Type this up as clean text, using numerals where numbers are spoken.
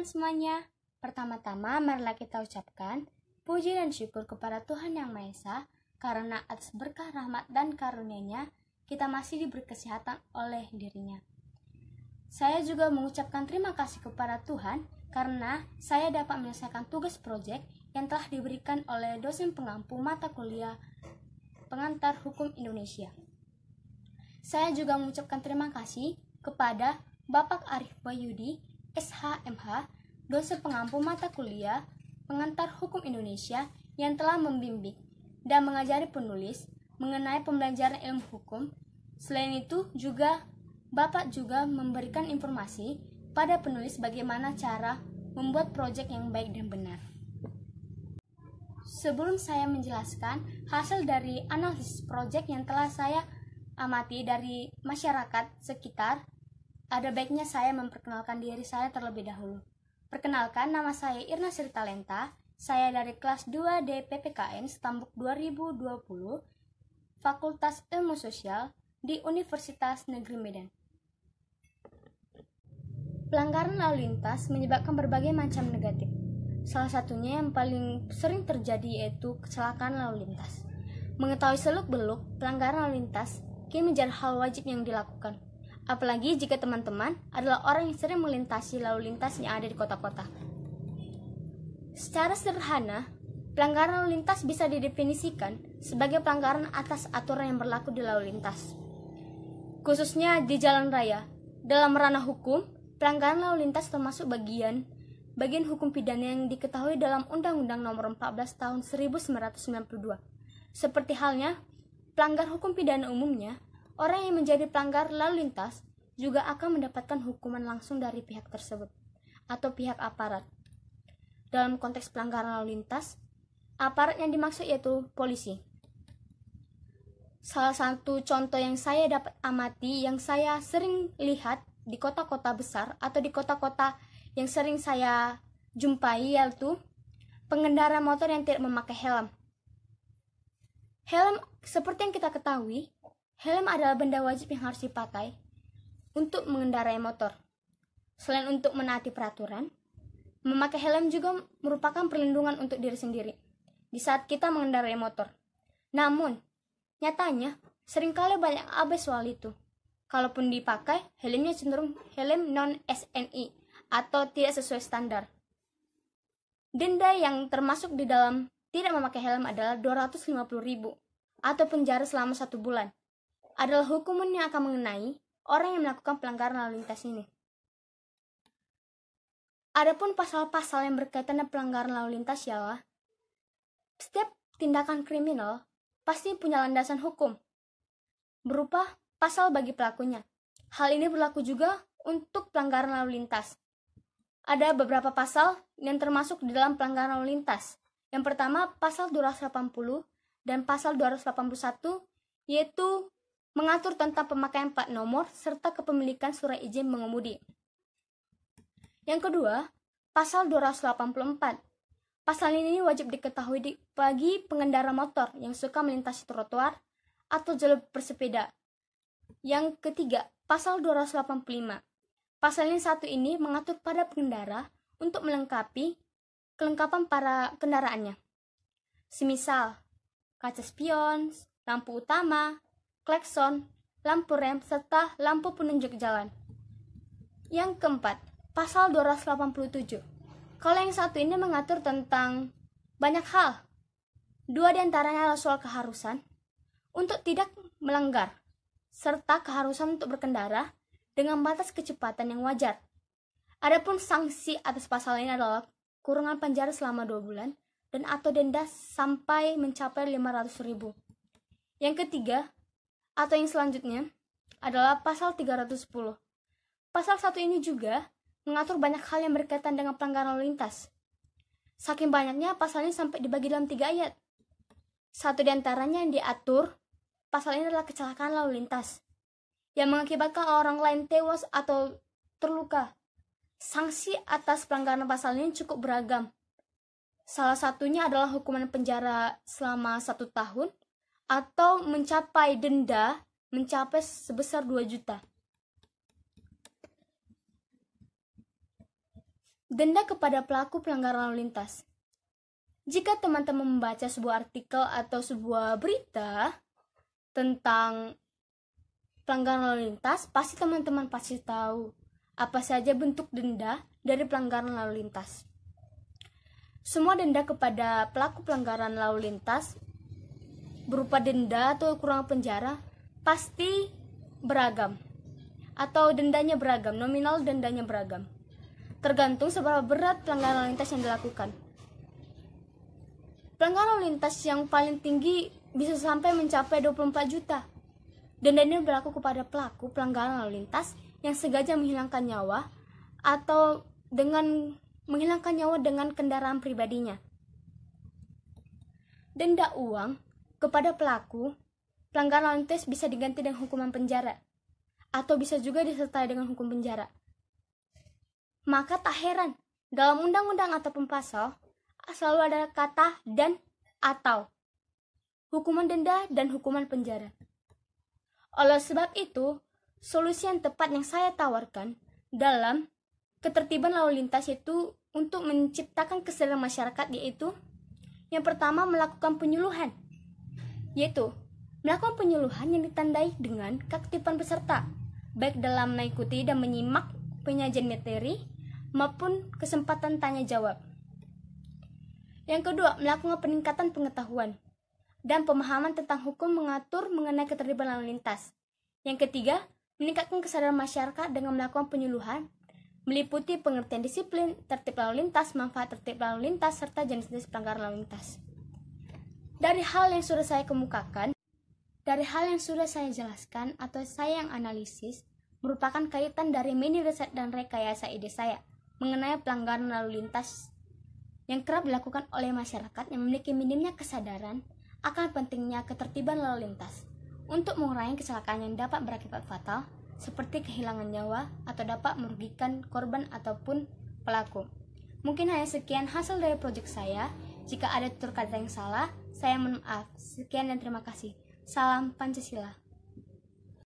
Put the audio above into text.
semuanya. Pertama-tama marilah kita ucapkan puji dan syukur kepada Tuhan Yang Maha Esa karena atas berkah rahmat dan karunia-Nya kita masih diberi kesehatan oleh dirinya. Saya juga mengucapkan terima kasih kepada Tuhan karena saya dapat menyelesaikan tugas proyek yang telah diberikan oleh dosen pengampu mata kuliah Pengantar Hukum Indonesia. Saya juga mengucapkan terima kasih kepada Bapak Arif Wahyudi, SHMH, dosen pengampu mata kuliah Pengantar Hukum Indonesia yang telah membimbing dan mengajari penulis mengenai pembelajaran ilmu hukum. Selain itu juga Bapak juga memberikan informasi pada penulis bagaimana cara membuat proyek yang baik dan benar. Sebelum saya menjelaskan hasil dari analisis proyek yang telah saya amati dari masyarakat sekitar, ada baiknya saya memperkenalkan diri saya terlebih dahulu. Perkenalkan, nama saya Irna Sri Talenta. Saya dari kelas 2D PPKN Stambuk 2020, Fakultas Ilmu Sosial di Universitas Negeri Medan. Pelanggaran lalu lintas menyebabkan berbagai macam negatif. Salah satunya yang paling sering terjadi yaitu kecelakaan lalu lintas. Mengetahui seluk-beluk pelanggaran lalu lintas kini menjadi hal wajib yang dilakukan. Apalagi jika teman-teman adalah orang yang sering melintasi lalu lintas yang ada di kota-kota. Secara sederhana, pelanggaran lalu lintas bisa didefinisikan sebagai pelanggaran atas aturan yang berlaku di lalu lintas, khususnya di jalan raya. Dalam ranah hukum, pelanggaran lalu lintas termasuk bagian hukum pidana yang diketahui dalam Undang-Undang Nomor 14 Tahun 1992. Seperti halnya pelanggar hukum pidana umumnya, orang yang menjadi pelanggar lalu lintas juga akan mendapatkan hukuman langsung dari pihak tersebut atau pihak aparat. Dalam konteks pelanggaran lalu lintas, aparat yang dimaksud yaitu polisi. Salah satu contoh yang saya dapat amati, yang saya sering lihat di kota-kota besar atau di kota-kota yang sering saya jumpai, yaitu pengendara motor yang tidak memakai helm. Helm, seperti yang kita ketahui, helm adalah benda wajib yang harus dipakai untuk mengendarai motor. Selain untuk menaati peraturan, memakai helm juga merupakan perlindungan untuk diri sendiri di saat kita mengendarai motor. Namun, nyatanya seringkali banyak abai soal itu. Kalaupun dipakai, helmnya cenderung helm non-SNI atau tidak sesuai standar. Denda yang termasuk di dalam tidak memakai helm adalah 250.000 atau penjara selama 1 bulan. Adalah hukuman yang akan mengenai orang yang melakukan pelanggaran lalu lintas ini. Adapun pasal-pasal yang berkaitan dengan pelanggaran lalu lintas ialah setiap tindakan kriminal pasti punya landasan hukum berupa pasal bagi pelakunya. Hal ini berlaku juga untuk pelanggaran lalu lintas. Ada beberapa pasal yang termasuk di dalam pelanggaran lalu lintas. Yang pertama, pasal 280 dan pasal 281, yaitu mengatur tentang pemakaian plat nomor serta kepemilikan surat izin mengemudi. Yang kedua, pasal 284. Pasal ini wajib diketahui bagi pengendara motor yang suka melintasi trotoar atau jalur bersepeda. Yang ketiga, pasal 285. Pasal yang satu ini mengatur pada pengendara untuk melengkapi kelengkapan para kendaraannya. Semisal kaca spion, lampu utama, klakson, lampu rem, serta lampu penunjuk jalan. Yang keempat, pasal 287. Kalau yang satu ini mengatur tentang banyak hal. 2 diantaranya adalah soal keharusan untuk tidak melanggar, serta keharusan untuk berkendara dengan batas kecepatan yang wajar. Adapun sanksi atas pasal ini adalah kurungan penjara selama 2 bulan dan atau denda sampai mencapai 500.000. Yang ketiga, atau yang selanjutnya, adalah pasal 310. Pasal 1 ini juga mengatur banyak hal yang berkaitan dengan pelanggaran lalu lintas. Saking banyaknya, pasal ini sampai dibagi dalam 3 ayat. Satu diantaranya yang diatur, pasal ini adalah kecelakaan lalu lintas yang mengakibatkan orang lain tewas atau terluka. Sanksi atas pelanggaran pasal ini cukup beragam. Salah satunya adalah hukuman penjara selama 1 tahun atau mencapai denda mencapai sebesar 2 juta. Denda kepada pelaku pelanggaran lalu lintas. Jika teman-teman membaca sebuah artikel atau sebuah berita tentang pelanggaran lalu lintas, pasti teman-teman pasti tahu apa saja bentuk denda dari pelanggaran lalu lintas. Semua denda kepada pelaku pelanggaran lalu lintas berupa denda atau kurungan penjara pasti beragam, atau dendanya beragam, nominal dendanya beragam, tergantung seberapa berat pelanggaran lalu lintas yang dilakukan. Pelanggaran lalu lintas yang paling tinggi bisa sampai mencapai 24 juta. Denda ini berlaku kepada pelaku pelanggaran lalu lintas yang sengaja menghilangkan nyawa atau dengan menghilangkan nyawa dengan kendaraan pribadinya. Denda uang kepada pelaku pelanggaran lalu lintas bisa diganti dengan hukuman penjara atau bisa juga disertai dengan hukum penjara. Maka tak heran dalam undang-undang ataupun pasal selalu ada kata dan atau hukuman denda dan hukuman penjara. Oleh sebab itu, solusi yang tepat yang saya tawarkan dalam ketertiban lalu lintas itu untuk menciptakan kesadaran masyarakat, yaitu yang pertama melakukan penyuluhan, yaitu melakukan penyuluhan yang ditandai dengan keaktifan peserta, baik dalam mengikuti dan menyimak penyajian materi maupun kesempatan tanya jawab. Yang kedua, melakukan peningkatan pengetahuan dan pemahaman tentang hukum mengatur mengenai ketertiban lalu lintas. Yang ketiga, meningkatkan kesadaran masyarakat dengan melakukan penyuluhan meliputi pengertian disiplin, tertib lalu lintas, manfaat tertib lalu lintas, serta jenis-jenis pelanggaran lalu lintas. Dari hal yang sudah saya kemukakan, dari hal yang sudah saya jelaskan atau saya yang analisis, merupakan kaitan dari mini riset dan rekayasa ide saya mengenai pelanggaran lalu lintas yang kerap dilakukan oleh masyarakat yang memiliki minimnya kesadaran akan pentingnya ketertiban lalu lintas untuk mengurangi kecelakaan yang dapat berakibat fatal seperti kehilangan nyawa atau dapat merugikan korban ataupun pelaku. Mungkin hanya sekian hasil dari proyek saya. Jika ada tutur kata yang salah, saya mohon maaf. Sekian dan terima kasih. Salam Pancasila.